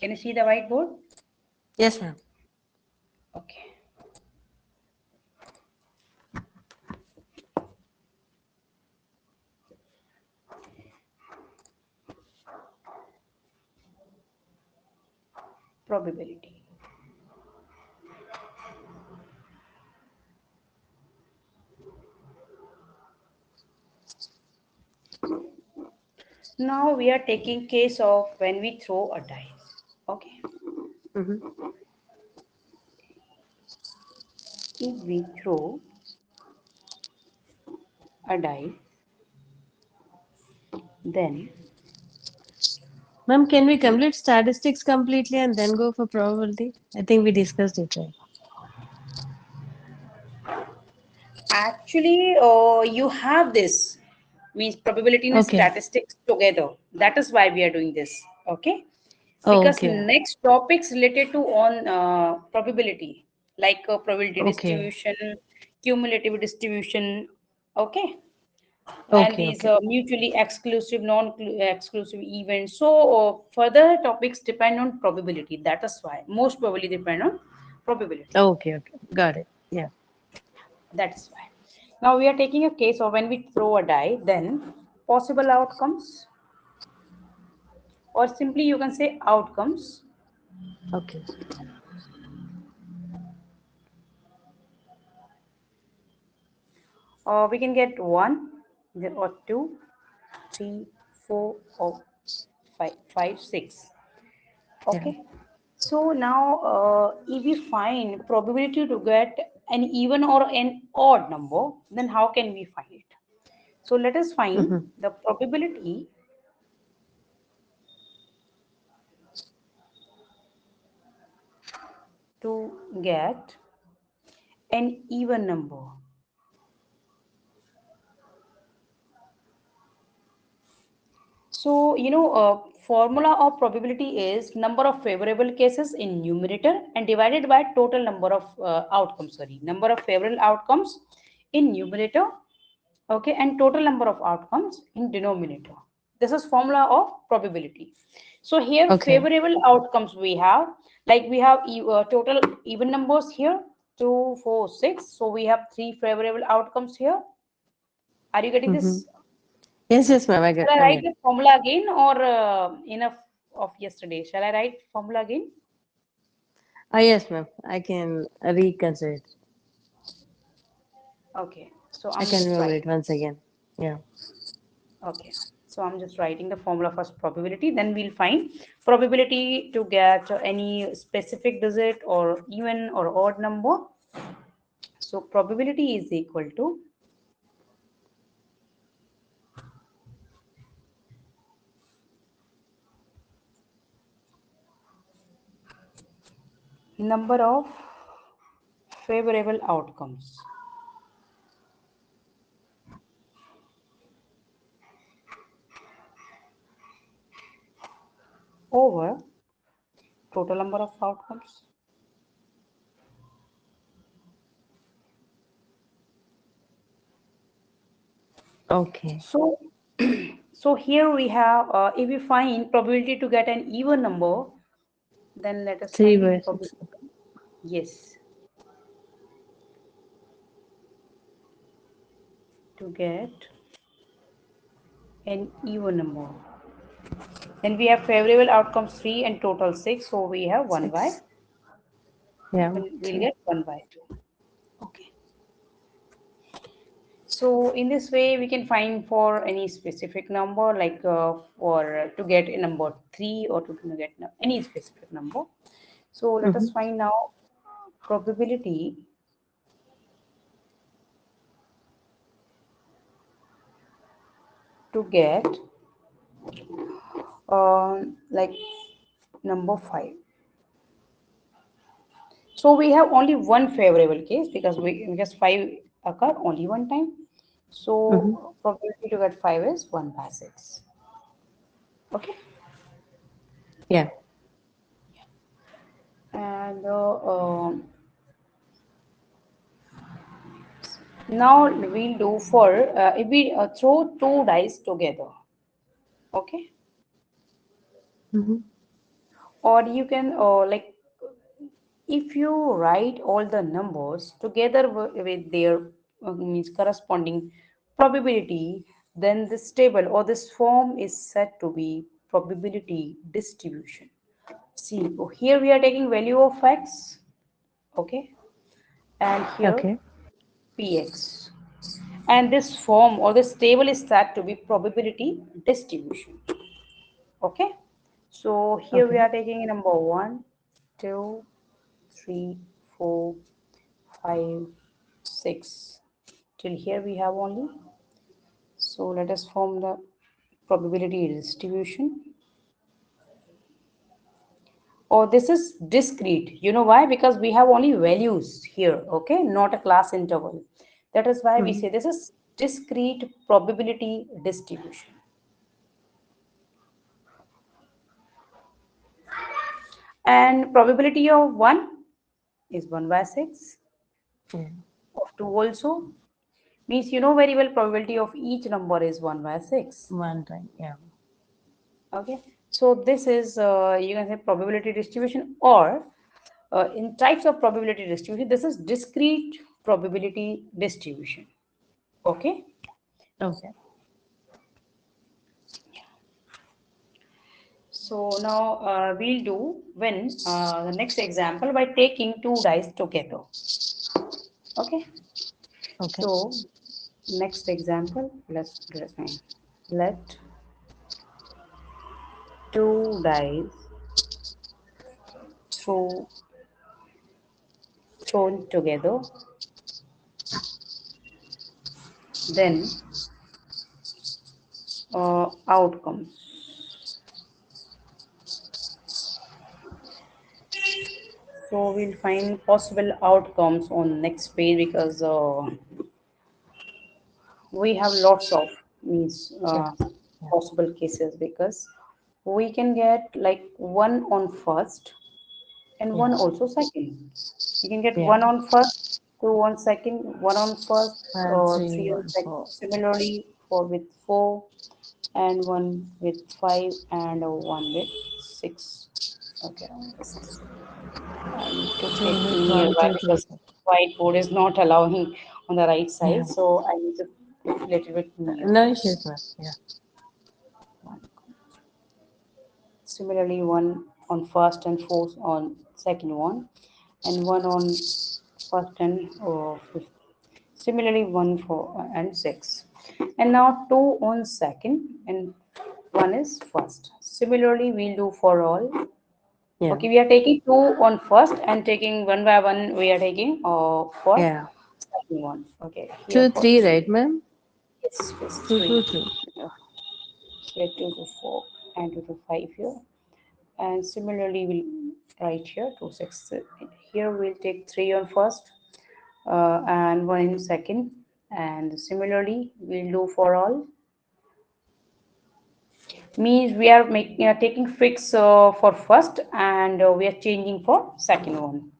Can you see the whiteboard? Yes, ma'am. Okay. Probability. Now we are taking case of when we throw a dice. Okay. Mm-hmm. If we throw a die, then Ma'am, can we complete statistics completely and then go for probability? I think we discussed it, right? actually you have this means probability and Okay. statistics together. That is why we are doing this. Okay. Oh, Because okay. next topics related to on probability like probability Okay. distribution, cumulative distribution. Okay. And Okay. these Okay. mutually exclusive, non-exclusive events. So further topics depend on probability. That is why most probably depend on probability. Okay. Okay. Got it. Yeah. That is why. Now we are taking a case of when we throw a die, then possible outcomes, or simply you can say outcomes. Okay. We can get one, or two, three, four, or five, six. Yeah. Okay. So now, if we find probability to get an even or an odd number, then how can we find it? So let us find Mm-hmm. the probability to get an even number. So, formula of probability is number of favorable cases in numerator and divided by total number of outcomes, sorry, number of favorable outcomes in numerator, okay, and total number of outcomes in denominator. This is formula of probability. So here Okay. favorable outcomes we have, like we have total even numbers here, 2, 4, 6. So we have three favorable outcomes here. Are you getting Mm-hmm. this? Yes, yes, ma'am. I get. Shall I I write get. the formula again or enough of yesterday? Shall I write formula again? Ah, yes, ma'am. I can reconsider it. Okay, so I I'm can just remember writing. it once again. Yeah. Okay, so I'm just writing the formula first probability, then we'll find probability to get any specific digit or even or odd number. So probability is equal to number of favorable outcomes over total number of outcomes. Okay. So, so here we have, if we find probability to get an even number, then let us 3 find by 6. probability. Yes, to get an even number. Then we have favorable outcomes 3 and total 6. So we have 1 by, 6. Yeah. we'll 2. get 1 by 2. Okay. So in this way, we can find for any specific number, like for to get a number 3 or to get any specific number. So let us Mm-hmm. find now probability to get like number 5. So we have only one favorable case because 5 occur only one time. Mm-hmm. So probability to get 5 is 1 by 6. Okay. Yeah. And now we'll do for if we throw two dice together. Okay. Mm-hmm. Or you can like if you write all the numbers together with their means corresponding probability, then this table or this form is said to be probability distribution. See, here we are taking value of x, okay, and here Okay. px. And this form or this table is said to be probability distribution. Okay. So here we Okay. are taking number one, two, three, four, 5, 6. Till here we have only. So let us form the probability distribution. Oh, this is discrete. You know why? Because we have only values here, okay? Not a class interval. That is why we Hmm. say this is discrete probability distribution. And probability of 1 is 1 by 6. Yeah. Of 2 also. Means you know very well probability of each number is 1 by 6. One time. Yeah. Okay, so this is you can say probability distribution, or in types of probability distribution, this is discrete probability distribution. Okay, Okay. so now we'll do when the next example by taking two dice together. Okay, Okay. so next example, let's do it again. Let two dice throw thrown together, then outcomes. So we'll find possible outcomes on next page because we have lots of means Yeah. Yeah. possible cases because we can get like one on first and Yeah. one also second. You can get Yeah. one on first, two on second, one on first, And or three, three on one, second. four. Similarly, four with four, and one with five, and one with six. Okay, just I need to Two get with one, nearby two, three, because four. whiteboard is not allowing on the right Yeah. side, so I need to put a little bit No nearby. issues, ma'am. Yeah. One. Similarly, one on first and fourth on second one, and one on first and fifth. Similarly, one for and six, and now two on second and one is first. Similarly, we'll do for all. Yeah. Okay, we are taking two on first and taking one by one. We are taking for Yeah. second one. Okay, here Two, for three, three. right, ma'am? Yes, yes, Two, three. two, three. Yeah. Here two to four and two to five here. And similarly, we'll write here two six. Here we'll take three on first and one in second. And similarly, we'll do for all. Means we are making taking fix for first and we are changing for second one.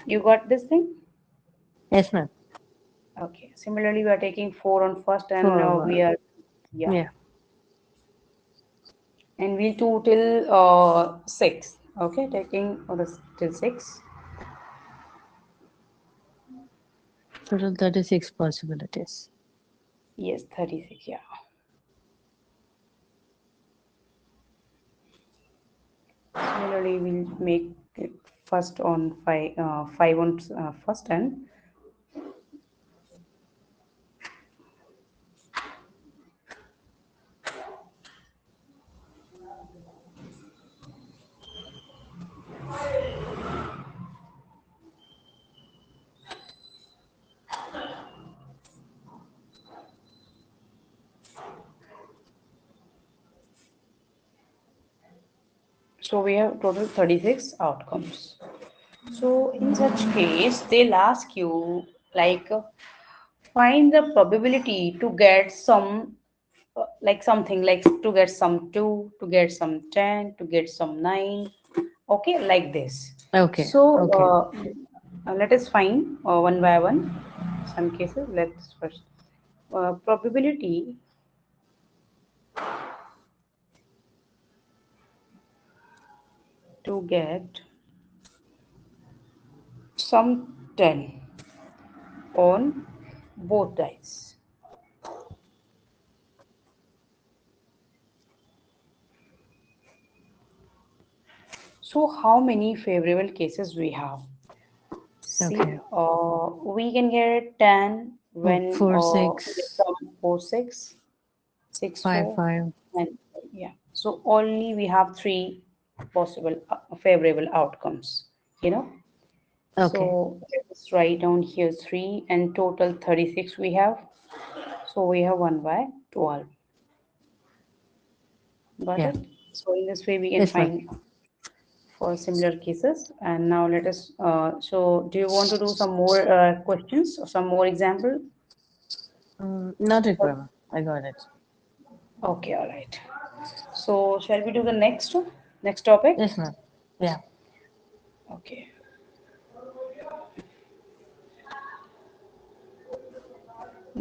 You got this thing? Yes, ma'am. Okay. Similarly, we are taking four on first and Four, we one. are, yeah, Yeah. and we'll do till six. Okay, taking till six. Total 36 possibilities. Yes, 36. Yeah. Similarly, we'll make it first on five on first and so we have total 36 outcomes. So in such case, they'll ask you like find the probability to get some like something like to get some 2, to get some 10, to get some 9. Okay, like this. Okay. So Okay. let us find one by one some cases. Let's first probability to get some 10 on both dice. So how many favorable cases we have? See, Okay. we can get 10 when Four, they six, come 4, 6, 6, five, 4, five. and yeah. So only we have three possible favorable outcomes, you know. Okay. So let's write down here 3 and total 36 we have. So we have 1 by 12. Got Yeah. it? So in this way we can Yes, ma'am. find for similar cases. And now let us, so do you want to do some more questions or some more example? Not required, ma'am. I got it. Okay, all right. So shall we do the next topic? Yes, ma'am. Yeah. Okay.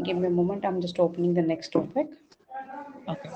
Give me a moment. I'm just opening the next topic. Okay.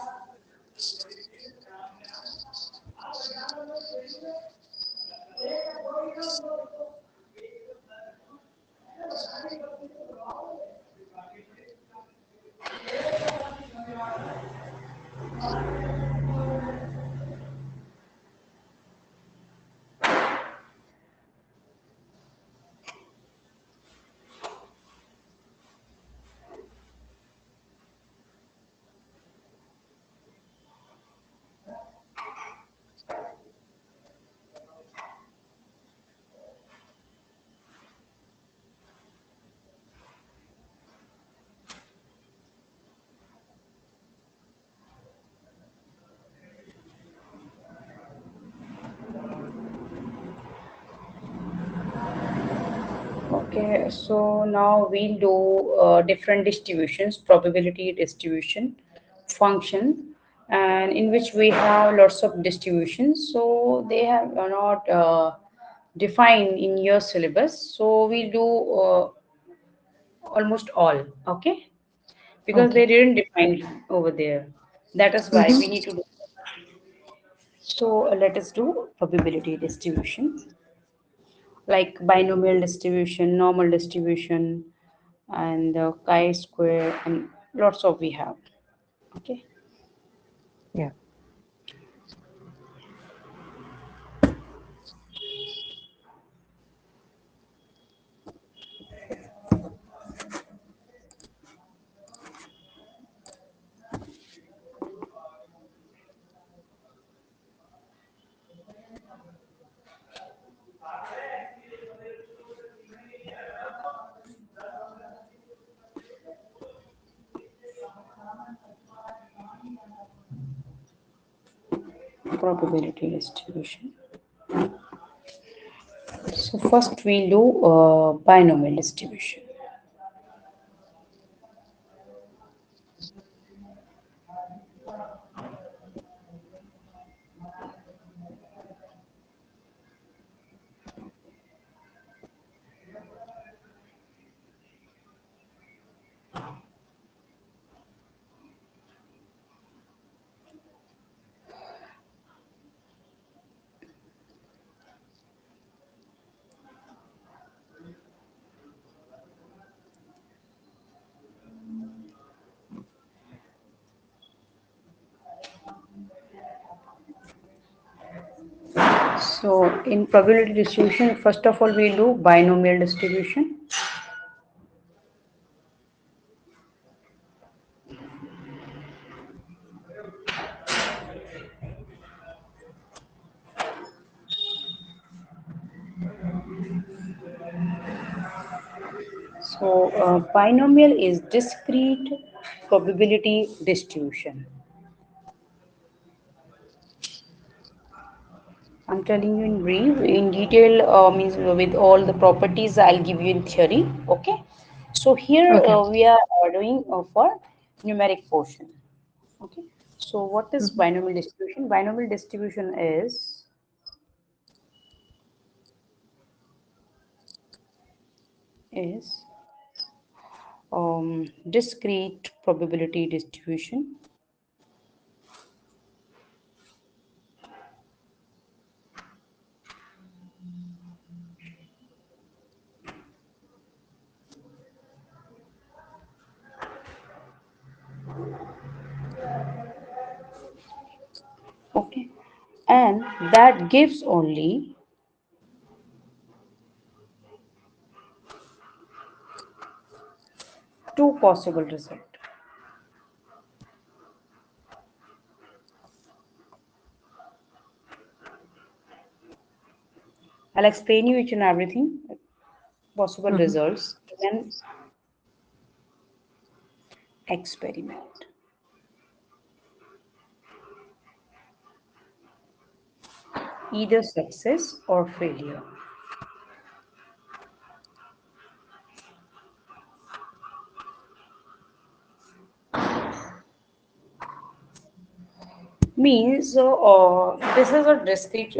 Okay, so now we'll do different distributions, probability distribution function, and in which we have lots of distributions. So they have not defined in your syllabus. So we do almost all, okay? Because they Okay. didn't define over there. That is why Mm-hmm. we need to do. So let us do probability distribution, like binomial distribution, normal distribution, and chi-square, and lots of we have. Okay. Yeah. Probability distribution. So first we'll do binomial distribution. So in probability distribution, first of all we'll do binomial distribution. So binomial is discrete probability distribution. I'm telling you in brief, in detail means with all the properties I'll give you in theory. Okay. So here Okay. we are doing for numeric portion. Okay. So what is Mm-hmm. binomial distribution? Binomial distribution is discrete probability distribution Okay, and that gives only two possible results. I'll explain you each and everything possible Mm-hmm. results in an experiment. Either success or failure means this is a discrete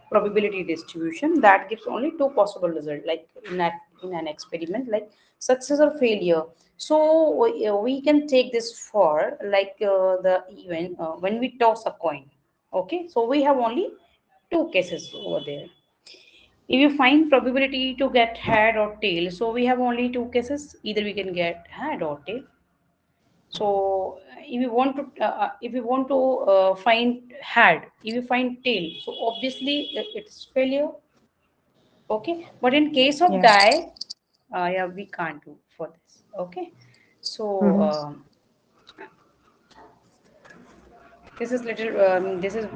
probability distribution that gives only two possible results, like in an experiment, like success or failure. So we can take this for like the event when we toss a coin. Okay, so we have only two cases over there. If you find probability to get head or tail, so we have only two cases. Either we can get head or tail. So if you want to find head, if you find tail, so obviously it's failure. Okay, but in case of Yeah. die, yeah, we can't do for this. Okay, so Mm-hmm. this is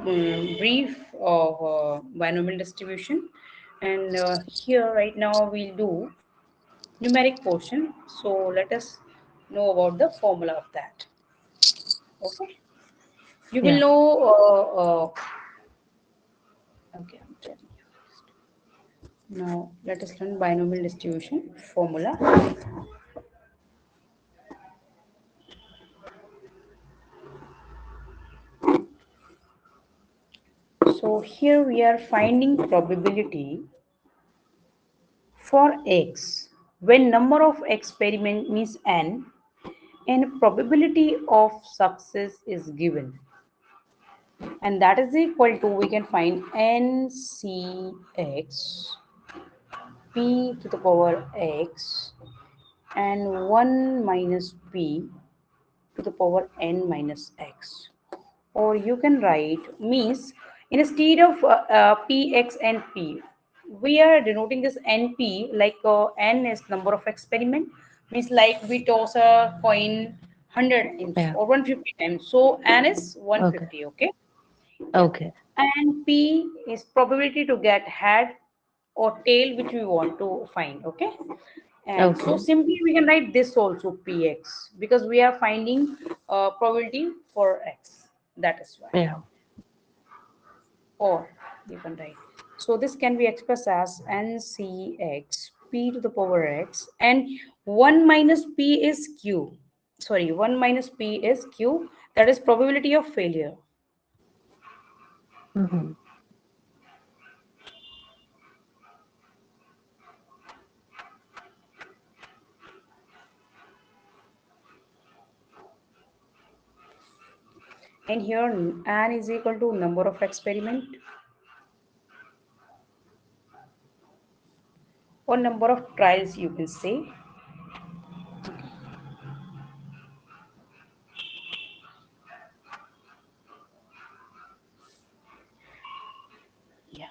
brief of binomial distribution, and here right now we'll do numeric portion. So let us know about the formula of that. Okay, you will Yeah. know. Okay, I'm telling you. Now let us learn binomial distribution formula. So here we are finding probability for x when number of experiment means n and probability of success is given, and that is equal to we can find ncx p to the power x and 1 minus p to the power n minus x. Or you can write means instead of px and p, we are denoting this np like n is number of experiment, means like we toss a coin 100 times Yeah. or 150 times, so n is Okay. 150. Okay, yeah, Okay. and p is probability to get head or tail which we want to find. Okay, and so Okay. simply we can write this also px because we are finding probability for x, that is why. Yeah. Or you can write, so this can be expressed as ncx p to the power x and 1 minus p is q, sorry, 1 minus p is q, that is probability of failure. Mm-hmm. And here n is equal to number of experiment or number of trials, you can say. Yeah,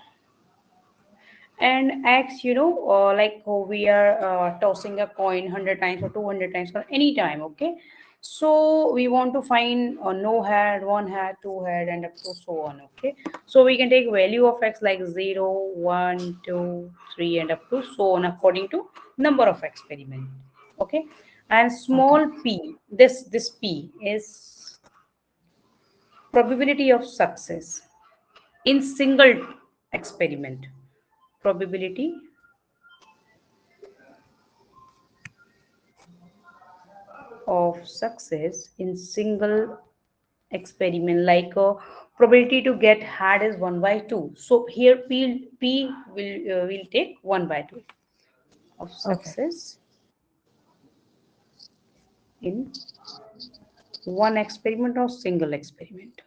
and x, like we are tossing a coin 100 times or 200 times or any time. Okay, so we want to find no head, one head, two head, and up to so on. Okay, so we can take value of x like 0, 1, 2, 3, and up to so on according to number of experiment. Okay, and Okay. small p, this p is probability of success in single experiment. Probability of success in single experiment, like probability to get had is 1 by 2, so here p will take 1 by 2 of Okay. success in one experiment or single experiment.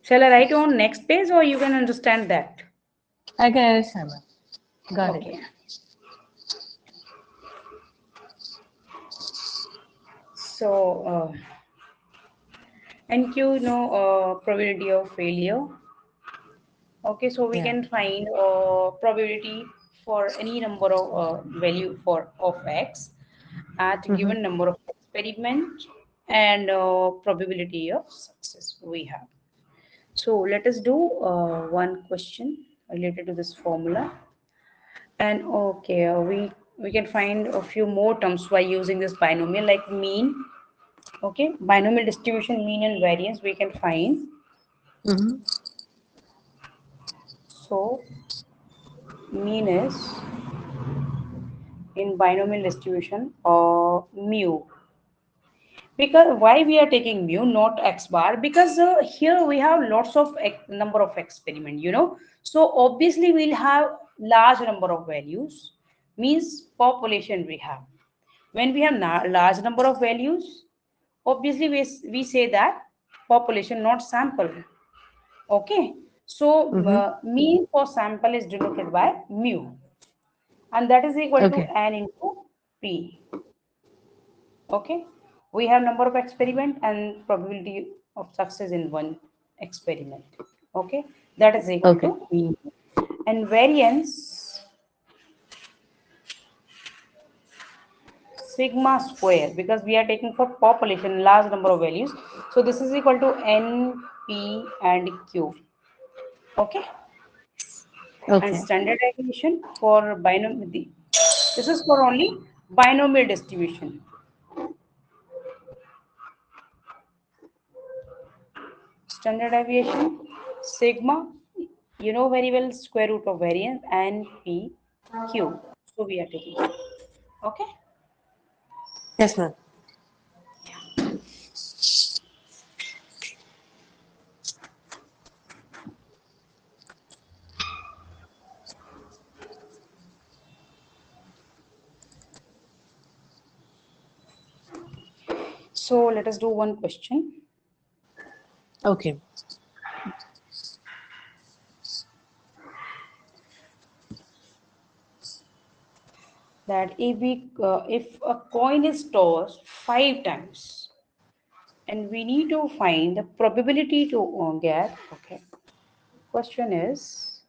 Shall I write on next page or you can understand that? I can understand, ma'am. Got it. Okay, so NQ, probability of failure. Okay, so we Yeah. can find probability for any number of value for of x at Mm-hmm. given number of experiment and probability of success we have. So let us do one question related to this formula. And okay, we can find a few more terms by using this binomial like mean. Okay, binomial distribution, mean and variance we can find. Mm-hmm. So mean is in binomial distribution or mu. Because why we are taking mu not x bar, because here we have lots of number of experiment, so obviously we'll have large number of values, means population we have. When we have large number of values, obviously we say that population not sample. Okay, so Mm-hmm. mean for sample is denoted by mu, and that is equal to Okay. n into p. Okay, we have number of experiment and probability of success in one experiment. Okay, that is equal Okay. to mean. And variance sigma square, because we are taking for population large number of values, so this is equal to n, p and q. Okay, and Okay. standard deviation for binomial, this is for only binomial distribution. Standard deviation sigma, you know very well, square root of variance and p q. So we are taking. Okay. Yes, ma'am. So let us do one question, Okay. that if a coin is tossed 5 times and we need to find the probability to get. Okay. Question is,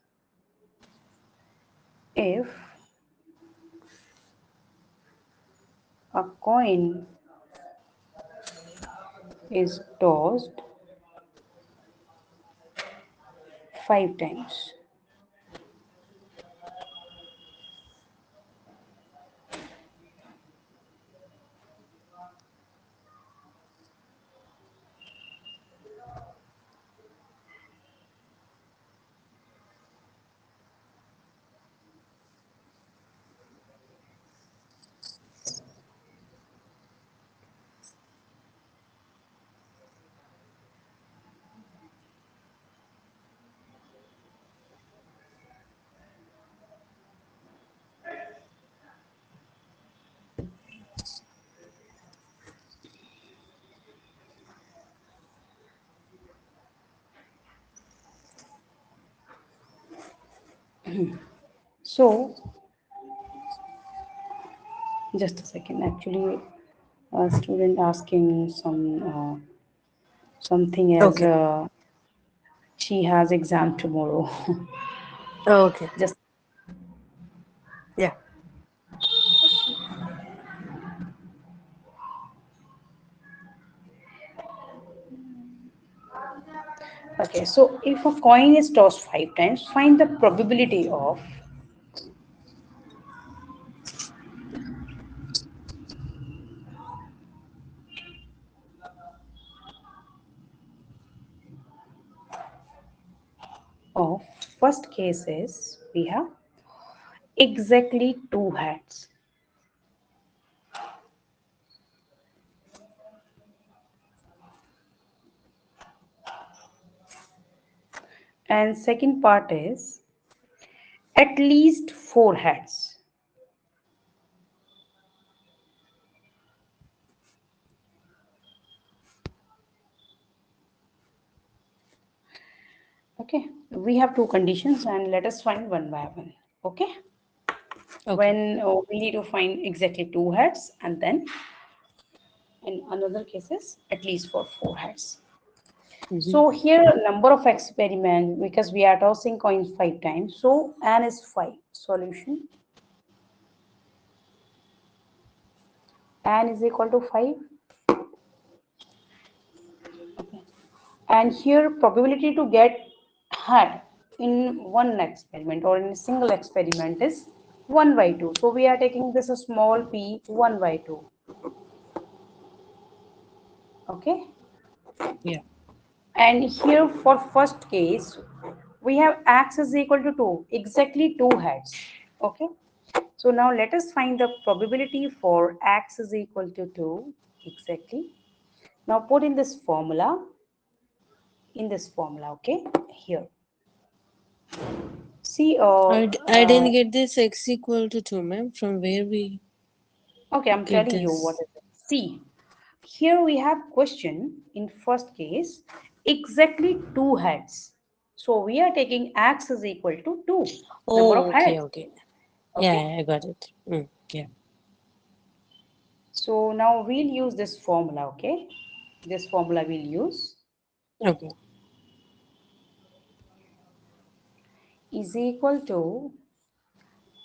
if a coin is tossed 5 times. So just a second. Actually, a student asking something as Okay. she has exam tomorrow. Okay. Just Yeah. okay. So if a coin is tossed 5 times, find the probability of first case is we have exactly two hats, and second part is at least four hats. Okay, we have two conditions and let us find one by one. Okay, Okay. when we need to find exactly two hats, and then in another cases at least for four hats. Mm-hmm. So here number of experiments, because we are tossing coins 5 times. So n is 5. Solution n is equal to 5. Okay. And here probability to get had in one experiment or in a single experiment is 1 by 2. So we are taking this a small p 1 by 2. Okay. Yeah. And here for first case, we have x is equal to 2, exactly 2 heads. Okay. So now let us find the probability for x is equal to 2, exactly. Now put in this formula, okay, here. See, I didn't get this x equal to 2, ma'am. From where we okay, I'm get telling you what this? is it. See, here we have question in first case, exactly 2 heads. So we are taking x is equal to 2, number of Oh, okay, heads, okay. Yeah, okay. yeah, I got it. Yeah. So now we'll use this formula, okay. This formula we'll use Okay. is equal to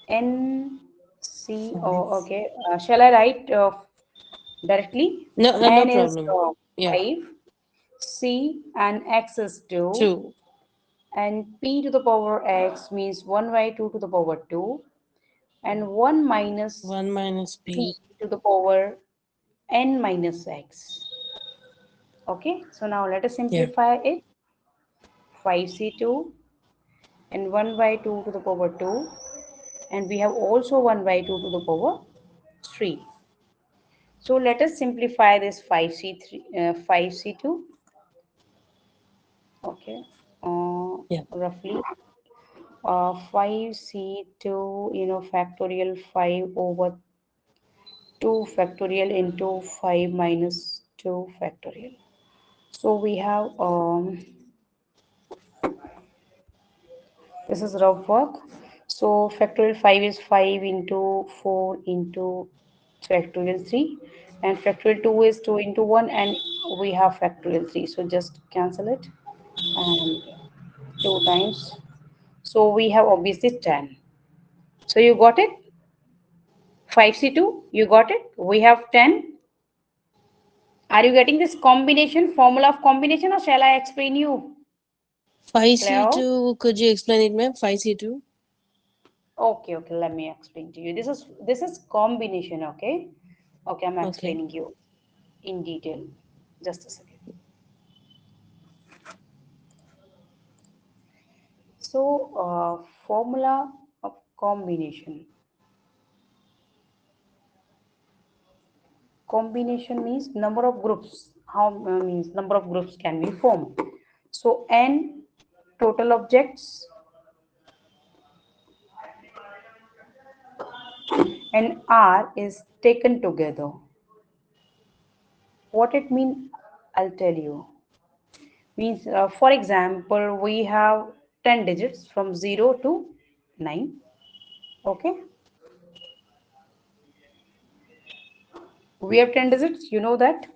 NC, Five. oh, okay. Shall I write directly? No, no N is problem. Yeah. 5, C and X is 2, 2. and P to the power X means 1 by 2 to the power 2, and 1 minus 1 minus P p. to the power N minus X. Okay, so now let us Yeah. simplify it. 5C2 and 1 by 2 to the power 2, and we have also 1 by 2 to the power 3. So let us simplify this 5C3, 5C2, okay, Yeah. roughly 5C2, factorial 5 over 2 factorial into 5 minus 2 factorial. So we have, this is rough work. So factorial 5 is 5 into 4 into factorial 3, and factorial 2 is 2 into 1, and we have factorial 3. So just cancel it, and 2 times. So we have obviously 10. So you got it? 5C2, you got it? We have 10. Are you getting this combination, formula of combination, or shall I explain you? Cleo? 5C2, could you explain it, ma'am? 5C2? Okay, okay, let me explain to you. This is combination, okay? Okay, I'm Okay. explaining you in detail. Just a second. So, formula of combination. Combination means number of groups. How means number of groups can be formed. So, n total objects and r is taken together. What it means, I'll tell you. Means, for example, we have 10 digits from 0 to 9. Okay, we have 10 digits, you know that.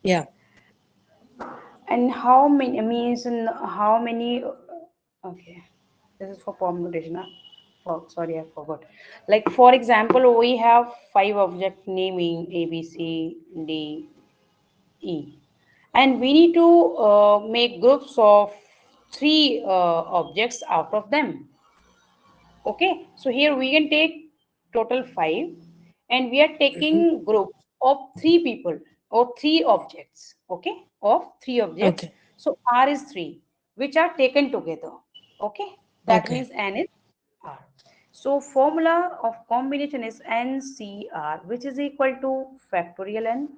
Yeah. And how many means in how many, okay, this is for permutation, huh? Sorry, I forgot. Like for example, we have 5 object naming A, B, C, D, E, and we need to make groups of 3 objects out of them. Okay, so here we can take total 5, and we are Hmm. taking groups of 3 people or 3 objects. Okay, of 3 objects. Okay. So R is 3, which are taken together. Okay, that Okay. means N is R. So formula of combination is NCR, which is equal to factorial N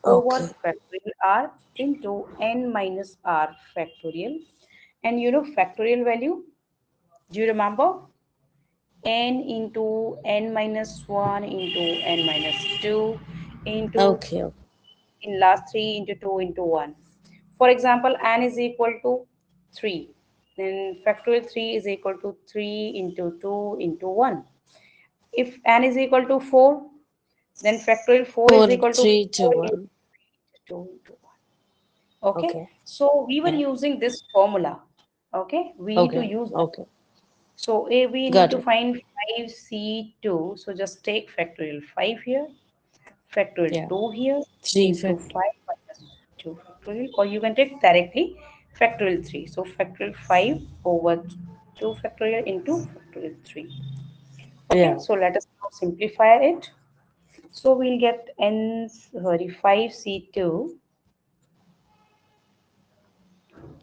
over Okay. factorial R into N minus R factorial. And factorial value, do you remember? N into n minus 1 into n minus 2 into Okay. Okay. in last 3 into 2 into 1. For example, n is equal to 3. Then factorial 3 is equal to 3 into 2 into 1. If n is equal to 4, then factorial 4 is 4, equal to 3, 2, 4 into 1. 2 into 1. Okay, Okay. so we were Yeah. using this formula. Okay, we need to Okay. use that. Okay. So we need Got to it. find 5c2. So just take factorial 5 here, factorial Yeah. 2 here, Three into fact. 5 minus 2 factorial, or you can take directly factorial 3. So factorial 5 over 2 factorial into factorial 3. Okay, Yeah. so let us now simplify it. So we'll get n, sorry, 5c2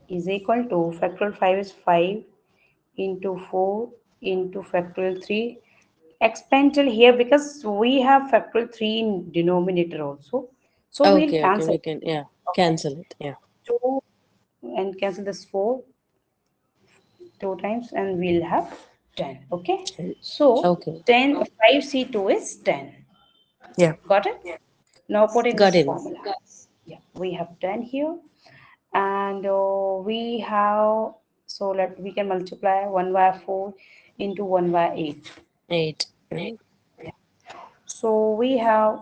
is equal to factorial 5 is 5 into 4 into factorial 3. Exponential here because we have factorial 3 in denominator also. So we'll Okay. Okay. cancel. We can. Yeah. Okay. Cancel it. Yeah. 2 and cancel this 4 two times and we'll have 10. Okay. So Okay. 10, 5c2 is 10. Yeah. Got it? Now put in Got this it, ma'am. formula. Yeah, we have 10 here and we have, so let we can multiply 1 by 4 into 1 by 8. Eight. Yeah. Yeah. So we have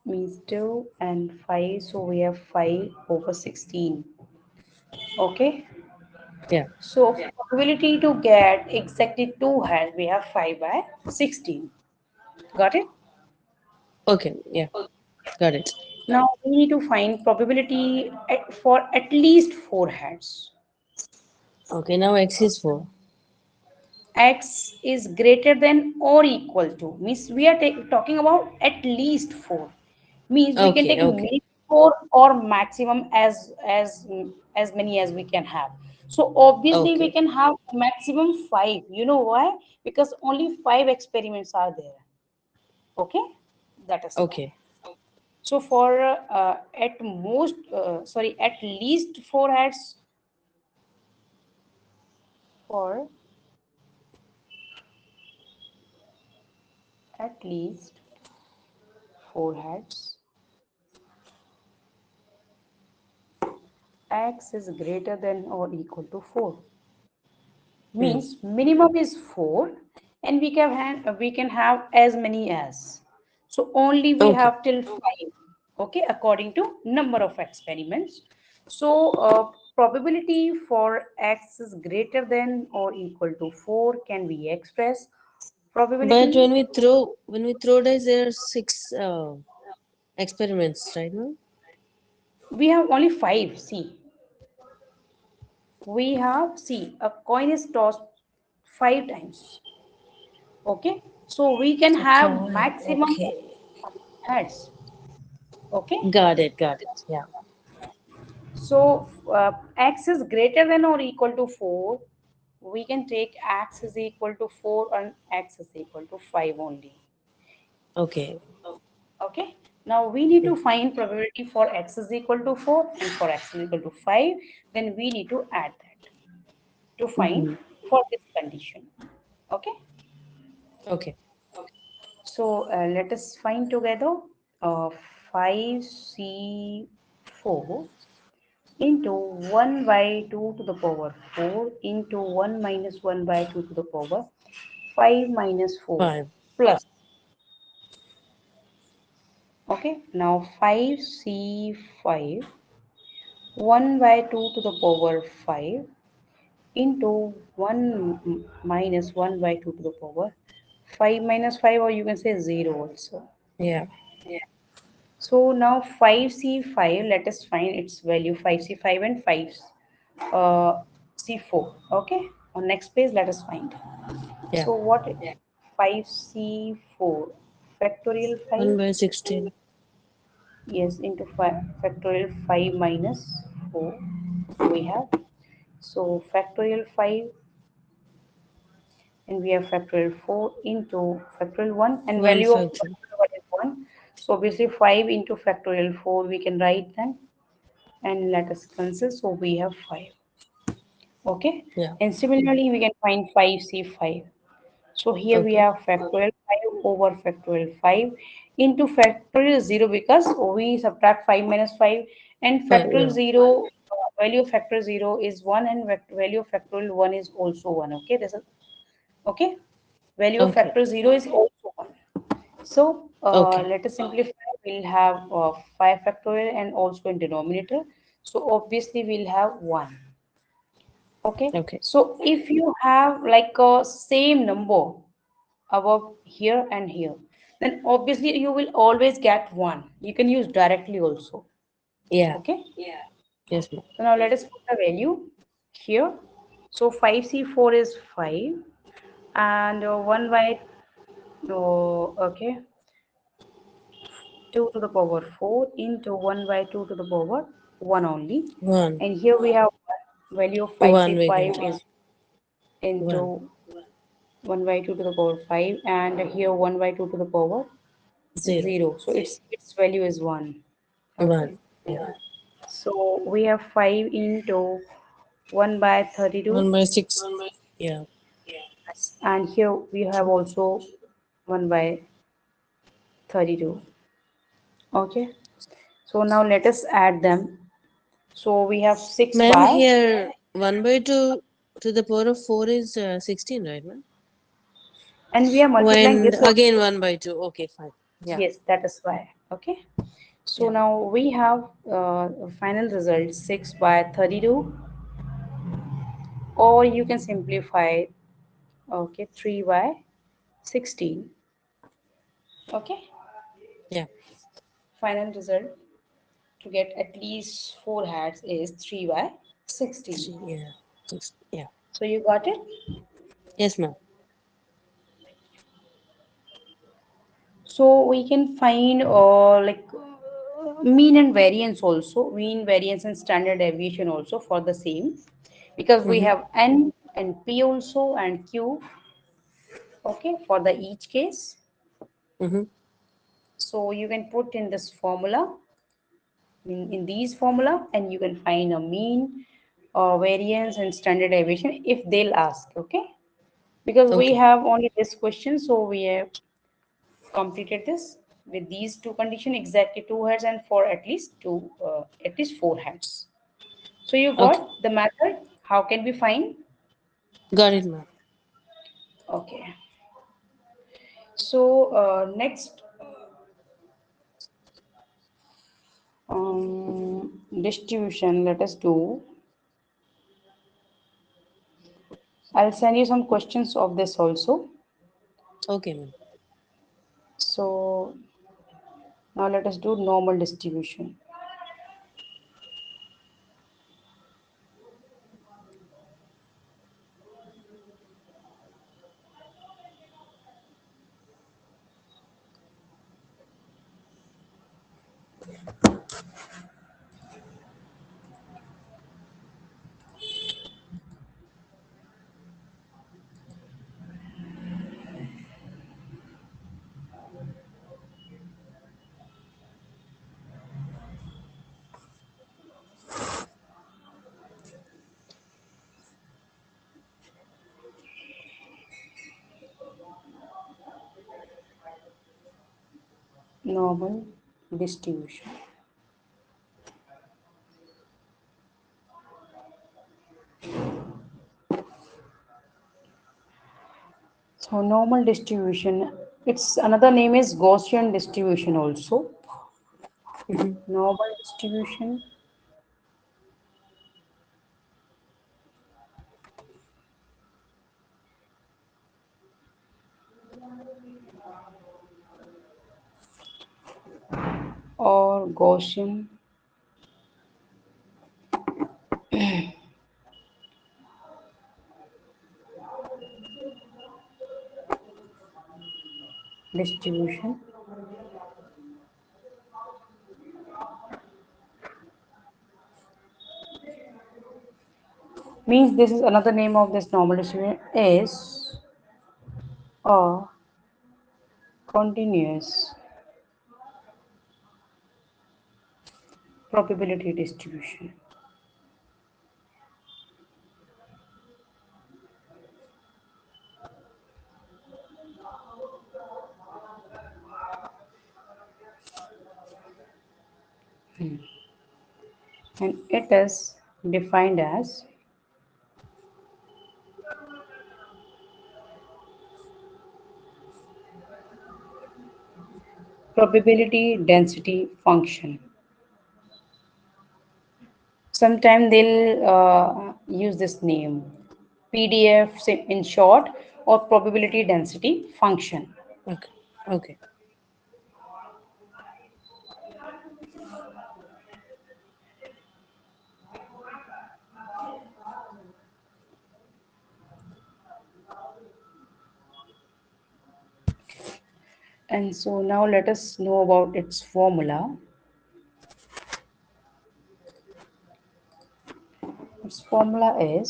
means 2 and 5, so we have 5 over 16. Okay, Yeah. so probability to get exactly 2 heads, we have 5 by 16. Got it? Okay. Yeah. Got it. Now we need to find probability for at least 4 heads. Okay. Now X is four. X is greater than or equal to, means we are talking about at least 4, means we can Okay. take Okay. minimum 4 or maximum as many as we can have. So obviously we Okay. can have maximum 5. You know why? Because only 5 experiments are there. Okay, that is why. Okay. So for at most sorry, at least 4 heads, for at least 4 heads, x is greater than or equal to 4, Hmm. means minimum is 4 and we can have as many as, so only we Okay. have till 5. Okay, according to number of experiments. So probability for x is greater than or equal to 4 can be expressed But probability. when we throw dice, there are six experiments, right, ma'am? We have only 5. See, we have, see, a coin is tossed 5 times. Okay, so we can A have coin. maximum Okay. of heads. Okay, Got it. Got it. Yeah. so x is greater than or equal to 4, we can take x is equal to 4 and x is equal to 5 only. Okay. Okay, now we need Yeah. to find probability for x is equal to 4 and for x is equal to 5, then we need to add that to find Mm-hmm. for this condition. Okay, Okay. so let us find together. 5c4 into 1 by 2 to the power 4 into 1 minus 1 by 2 to the power 5 minus 4 Five. plus. Okay, now 5c5 1 by 2 to the power 5 into 1 minus 1 by 2 to the power 5 minus 5, or you can say 0 also. Yeah. So now 5c5, let us find its value, 5c5 and 5 c4. Okay, on next page let us find. Yeah. So what 5c4 factorial 5, 1/16. yes, into 5 factorial 5 minus 4 we have. So factorial 5 and we have factorial 4 into factorial 1 and One value of factor. what is 1. So obviously 5 into factorial 4 we can write then and let us cancel. So we have 5. Okay. Yeah. And similarly, we can find 5c5. So here we Okay. have factorial 5 over factorial 5 into factorial 0 because we subtract 5 minus 5 and Five. factorial Yeah. 0, value of factorial 0 is 1 and value of factorial 1 is also 1. Okay. This is okay. Value of Okay. factor 0 is also 1. So Okay. let us simplify. We'll have 5 factorial and also in denominator. So obviously we'll have 1. Okay. Okay. So if you have like a same number above here and here, then obviously you will always get 1. You can use directly also. Yeah. Okay. Yes, ma'am. So now let us put the value here. So 5C4 is 5 and 1 by okay, 2 to the power 4 into 1 by 2 to the power 1 only. One. And here we have value of One we 5C5 got. is One. into 1 by 2 to the power 5 and here 1 by 2 to the power Zero. 0. So its value is 1. Okay. One. Yeah. So we have 5 into 1 by 32 One by six. Yeah. and here we have also 1 by 32. Okay. So now let us add them. So we have 6 Ma'am, by here 1 by 2 to the power of 4 is 16, right, ma'am? and we are multiplying When this one. again 1 by 2. Okay, fine. Yeah. Yes, that is why. Okay. So Yeah. now we have final result 6 by 32 or you can simplify okay 3 by 16. Okay. Yeah. Final result to get at least 4 hats is 3 by 16. Three. Yeah. Six. Yeah. So you got it. Yes, ma'am. So we can find mean and variance also, mean variance and standard deviation also for the same, because we Mm-hmm. have n and p also and q. Okay, for the each case. Mm-hmm. So you can put in this formula, in these formula, and you can find a mean, variance, and standard deviation if they'll ask. Okay, because we Okay. have only this question, so we have completed this with these two conditions exactly 2 heads and for at least 4 heads. So you got Okay. the method. How can we find? Got it, ma'am. Okay. So next distribution. Let us do. I'll send you some questions of this also. Okay, ma'am. So now let us do normal distribution. Normal distribution. So normal distribution. Its another name is Gaussian distribution also. Mm-hmm. Normal distribution or Gaussian distribution means this is another name of this normal distribution is a continuous probability distribution. And it is defined as probability density function. Sometime they'll use this name, PDF in short, or probability density function. Okay. Okay. And so now let us know about its formula. Its formula is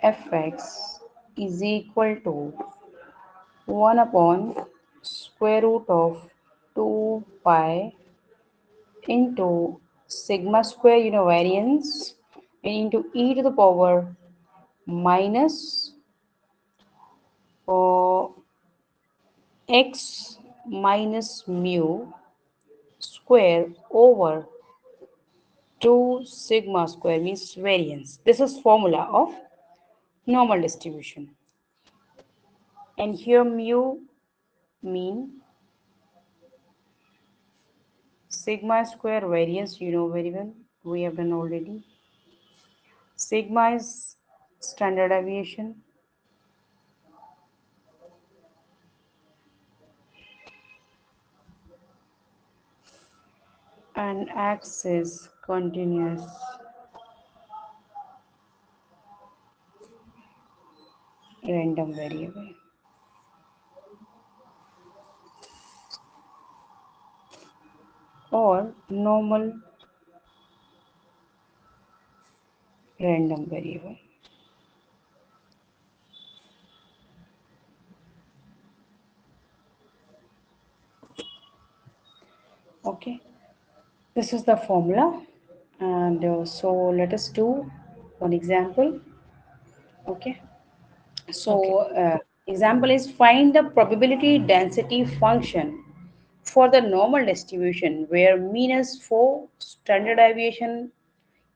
fx is equal to 1 upon square root of 2 pi into sigma square variance into e to the power minus uh, x minus mu square over 2 sigma square means variance. This is formula of normal distribution. And here mu mean sigma square variance, you know very well. We have done already. Sigma is standard deviation and x is continuous random variable or normal random variable. Okay, this is the formula. And so let us do one example. Okay, Okay. so example is find the probability density function for the normal distribution where mean is 4, standard deviation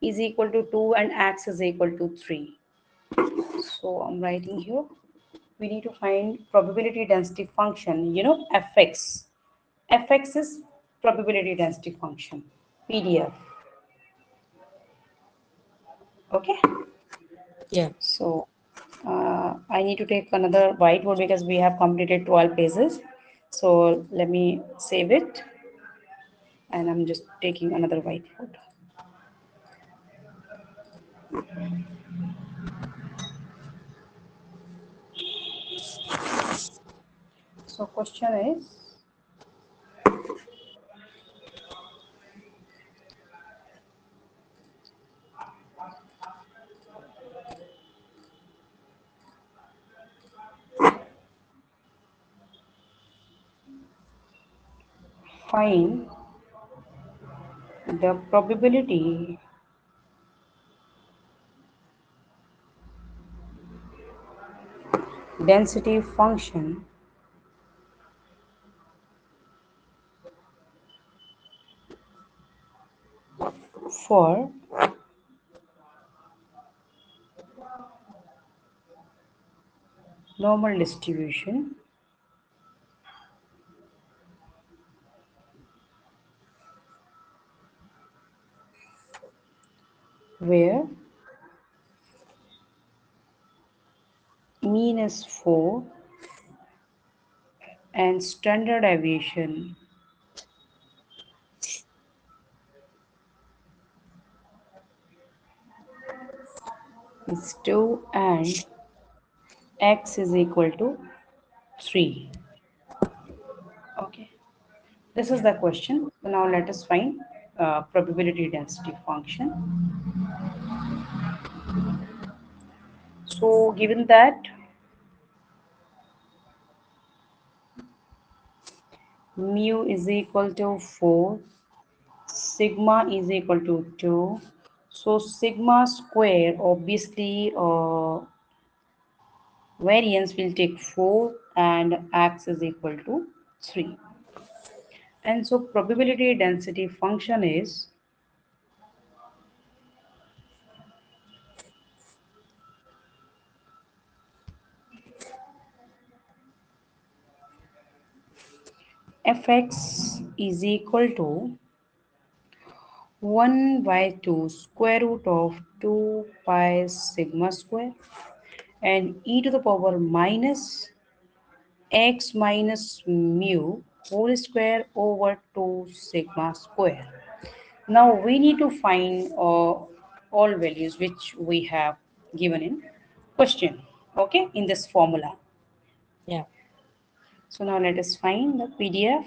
is equal to 2 and x is equal to 3. So I'm writing here. We need to find probability density function, fx. Fx is probability density function, PDF. Okay. Yeah. So I need to take another whiteboard because we have completed 12 pages. So let me save it and I'm just taking another whiteboard. So question is find the probability density function for normal distribution where mean is 4 and standard deviation is 2 and x is equal to 3. Okay, this is the question. So now let us find probability density function. So given that mu is equal to 4, sigma is equal to 2, so sigma square obviously variance will take 4 and x is equal to 3. And so probability density function is fx is equal to 1 by 2 square root of 2 pi sigma square and e to the power minus x minus mu whole square over 2 sigma square. Now we need to find all values which we have given in question, okay, in this formula. Yeah. So now let us find the PDF.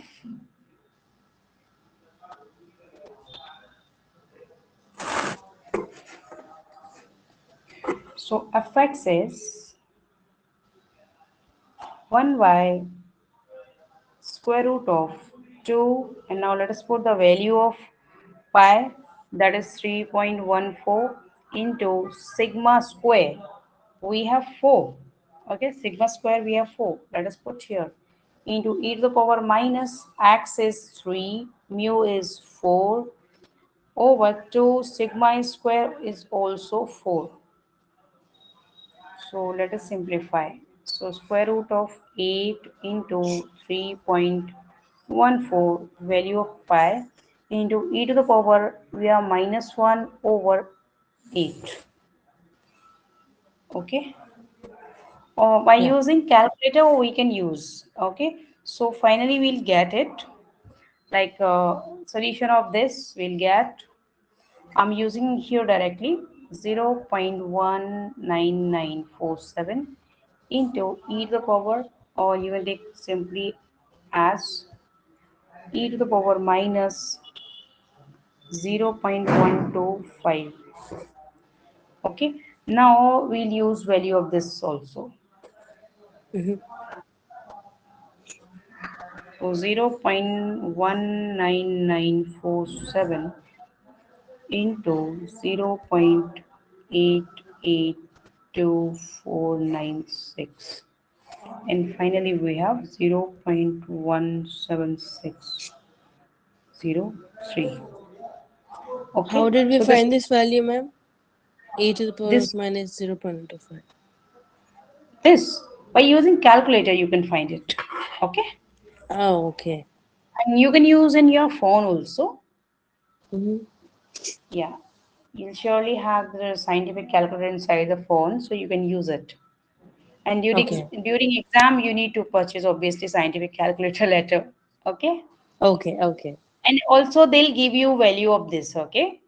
So fx is 1 by square root of 2, and now let us put the value of pi, that is 3.14 into sigma square. We have 4. Okay, sigma square we have 4. Let us put here into e to the power minus x is 3, mu is 4 over 2 sigma square is also 4. So let us simplify. So square root of 8 into 3.14 value of pi into e to the power we are minus 1 over 8. Okay. By Yeah. using calculator we can use. Okay. So finally we'll get it. Like solution of this we'll get. I'm using here directly 0.19947 into e to the power, or you will take simply as e to the power minus 0.125. Okay, now we'll use value of this also. Mm-hmm. So 0.19947 into 0.882496, and finally we have 0.17603. How Okay, did we so this find this value, ma'am? A to the power of this minus 0.25. this by using calculator you can find it. Okay, Oh, okay. and you can use in your phone also. Mm-hmm. Yeah, you'll surely have the scientific calculator inside the phone, so you can use it. And Okay. during exam you need to purchase obviously scientific calculator letter. Okay, Okay. Okay. and also they'll give you value of this. Okay,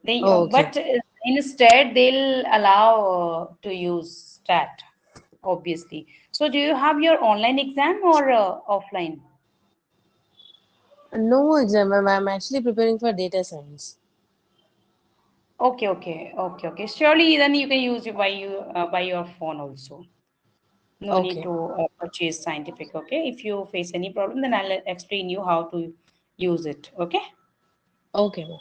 they Oh, okay. but instead they'll allow to use stat, obviously. So do you have your online exam or offline? No exam, ma'am. I'm actually preparing for data science. Okay, okay, okay, okay. Surely then you can use it by your phone also. No need Okay. to purchase scientific. Okay, if you face any problem, then I'll explain you how to use it. Okay. Okay, ma'am.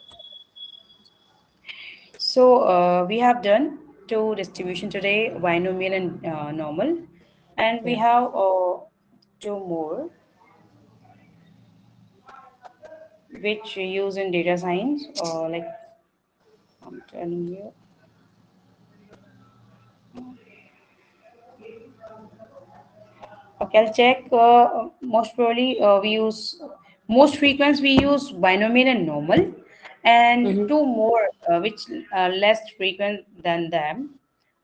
So we have done two distribution today, binomial and normal, and we Yeah. have two more which you use in data science. Like I'm telling you. Okay, I'll check. Most probably, we use most frequent we use binomial and normal, and Mm-hmm. two more which less frequent than them.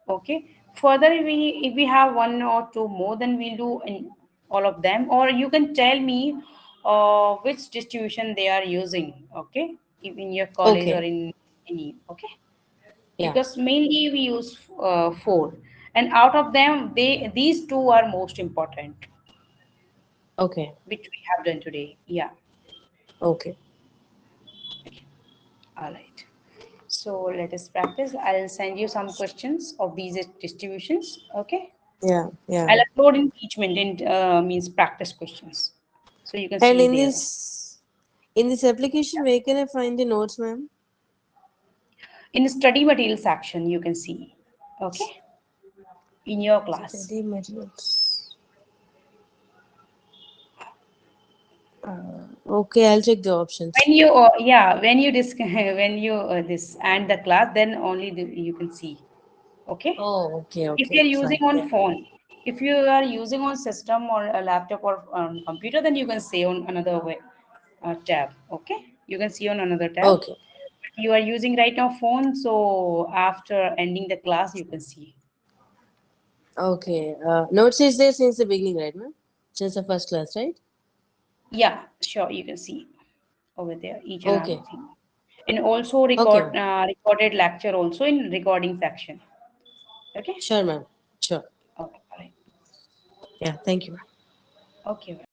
Okay. Further, if we have one or two more, then we'll do in all of them. Or you can tell me which distribution they are using. Okay, if in your college or Okay. in any. Okay, Yeah. because mainly we use four, and out of them, these two are most important Okay. which we have done today. Yeah. Okay. Okay. All right. So let us practice. I'll send you some questions of these distributions. Okay. Yeah. Yeah. I'll upload in teachment in means practice questions. So you can And see there. in this application, where can I find the notes, ma'am? In study material section, you can see. Okay. In your class. Study materials. Okay, I'll check the options. When you yeah, when you when you this and the class, then only you can see. Okay. Oh, okay, If okay, you're using fine. on Yeah. phone, if you are using on system or a laptop or computer, then you can say on another way, tab. Okay, you can see on another tab. Okay. You are using right now phone, so after ending the class, you can see. Okay. Notes is there since the beginning, right, ma'am? Since the first class, right? Yeah, sure, you can see over there each and Okay. everything, and also Okay, ma'am. recorded lecture also in recording section. Okay. Sure, ma'am. Sure. Okay. All right. Yeah. Thank you, ma'am. Okay.